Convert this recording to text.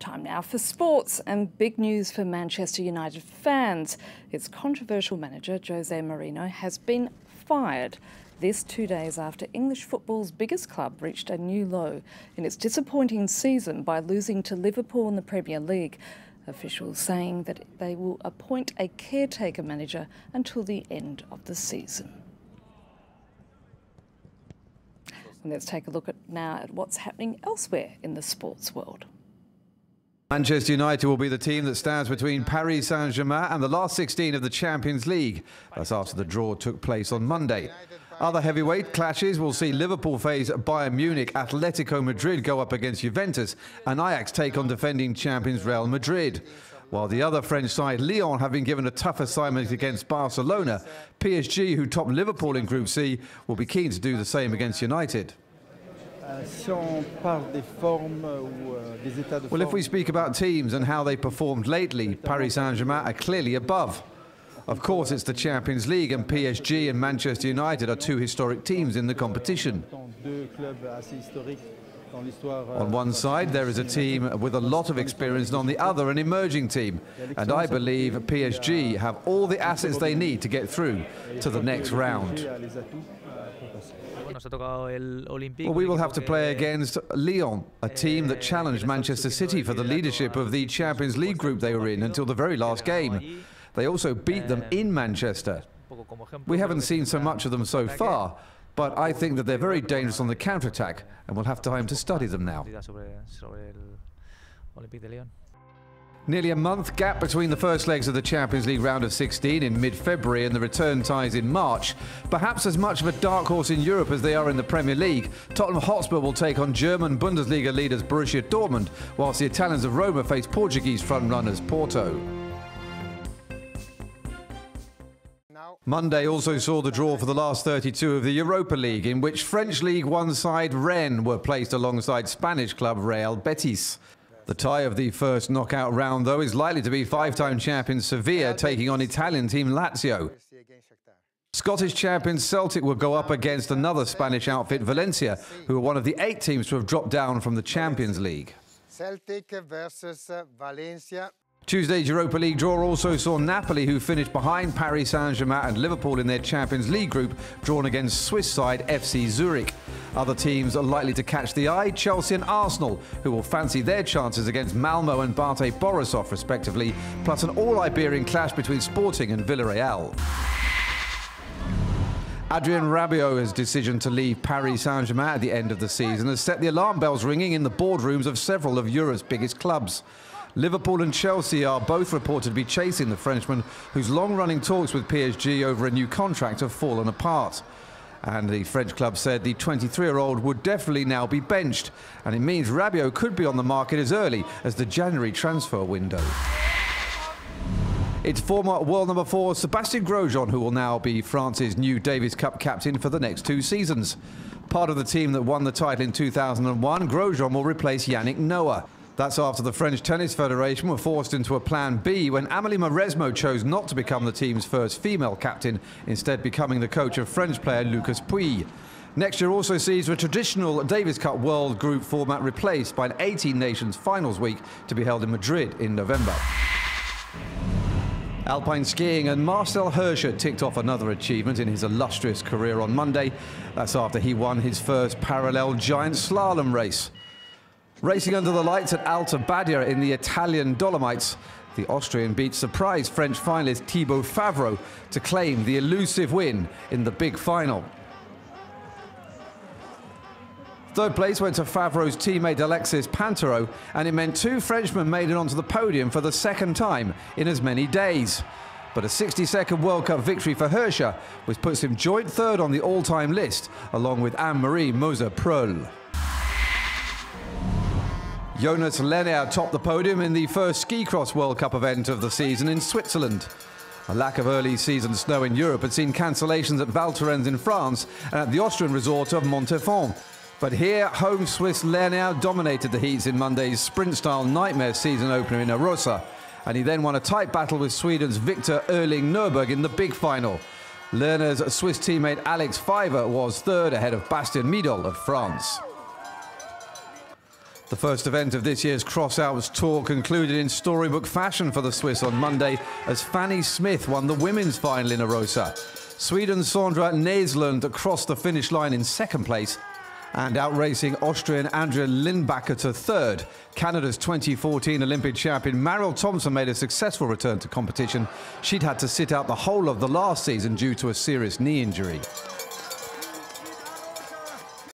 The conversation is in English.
Time now for sports and big news for Manchester United fans. Its controversial manager, Jose Mourinho, has been fired. This 2 days after English football's biggest club reached a new low in its disappointing season by losing to Liverpool in the Premier League. Officials saying that they will appoint a caretaker manager until the end of the season. And let's take a look now at what's happening elsewhere in the sports world. Manchester United will be the team that stands between Paris Saint-Germain and the last 16 of the Champions League. That's after the draw took place on Monday. Other heavyweight clashes will see Liverpool face Bayern Munich, Atletico Madrid go up against Juventus, and Ajax take on defending champions Real Madrid. While the other French side, Lyon, have been given a tough assignment against Barcelona, PSG, who top Liverpool in Group C, will be keen to do the same against United. Well, if we speak about teams and how they performed lately, Paris Saint-Germain are clearly above. Of course, it's the Champions League, and PSG and Manchester United are two historic teams in the competition. On one side, there is a team with a lot of experience, and on the other, an emerging team. And I believe PSG have all the assets they need to get through to the next round. Well, we will have to play against Lyon, a team that challenged Manchester City for the leadership of the Champions League group they were in until the very last game. They also beat them in Manchester. We haven't seen so much of them so far, but I think that they're very dangerous on the counter-attack, and we'll have time to study them now. Nearly a month gap between the first legs of the Champions League round of 16 in mid-February and the return ties in March. Perhaps as much of a dark horse in Europe as they are in the Premier League, Tottenham Hotspur will take on German Bundesliga leaders Borussia Dortmund, whilst the Italians of Roma face Portuguese front-runners Porto. Monday also saw the draw for the last 32 of the Europa League, in which French League One side Rennes were placed alongside Spanish club Real Betis. The tie of the first knockout round, though, is likely to be five-time champion Sevilla taking on Italian team Lazio. Scottish champions Celtic will go up against another Spanish outfit, Valencia, who are one of the 8 teams to have dropped down from the Champions League. Celtic versus Valencia. Tuesday's Europa League draw also saw Napoli, who finished behind Paris Saint-Germain and Liverpool in their Champions League group, drawn against Swiss side FC Zurich. Other teams are likely to catch the eye, Chelsea and Arsenal, who will fancy their chances against Malmo and Bate Borisov, respectively, plus an all-Iberian clash between Sporting and Villarreal. Adrien Rabiot's decision to leave Paris Saint-Germain at the end of the season has set the alarm bells ringing in the boardrooms of several of Europe's biggest clubs. Liverpool and Chelsea are both reported to be chasing the Frenchman, whose long-running talks with PSG over a new contract have fallen apart. And the French club said the 23-year-old would definitely now be benched, and it means Rabiot could be on the market as early as the January transfer window. It's former world number 4 Sébastien Grosjean who will now be France's new Davis Cup captain for the next 2 seasons. Part of the team that won the title in 2001, Grosjean will replace Yannick Noah. That's after the French Tennis Federation were forced into a plan B when Amélie Mauresmo chose not to become the team's first female captain, instead becoming the coach of French player Lucas Pouille. Next year also sees the traditional Davis Cup World Group format replaced by an 18-nations finals week to be held in Madrid in November. Alpine skiing and Marcel Hirscher ticked off another achievement in his illustrious career on Monday. That's after he won his first parallel giant slalom race. Racing under the lights at Alta Badia in the Italian Dolomites, the Austrian beat surprise French finalist Thibaut Favreau to claim the elusive win in the big final. Third place went to Favreau's teammate Alexis Pinturault, and it meant 2 Frenchmen made it onto the podium for the second time in as many days. But a 60-second World Cup victory for Hirscher, which puts him joint third on the all-time list, along with Anne-Marie Moser-Preull. Jonas Lenner topped the podium in the first ski cross World Cup event of the season in Switzerland. A lack of early season snow in Europe had seen cancellations at Val Thorens in France and at the Austrian resort of Montafon. But here, home Swiss Lenner dominated the heats in Monday's sprint-style nightmare season opener in Arosa, and he then won a tight battle with Sweden's Victor Erling Norberg in the big final. Lerner's Swiss teammate Alex Pfeiffer was third ahead of Bastien Midol of France. The first event of this year's Cross Alps Tour concluded in storybook fashion for the Swiss on Monday as Fanny Smith won the women's final in Arosa. Sweden's Sondra Näslund crossed the finish line in second place and outracing Austrian Andrea Lindbacker to third. Canada's 2014 Olympic champion Mariel Thompson made a successful return to competition. She'd had to sit out the whole of the last season due to a serious knee injury.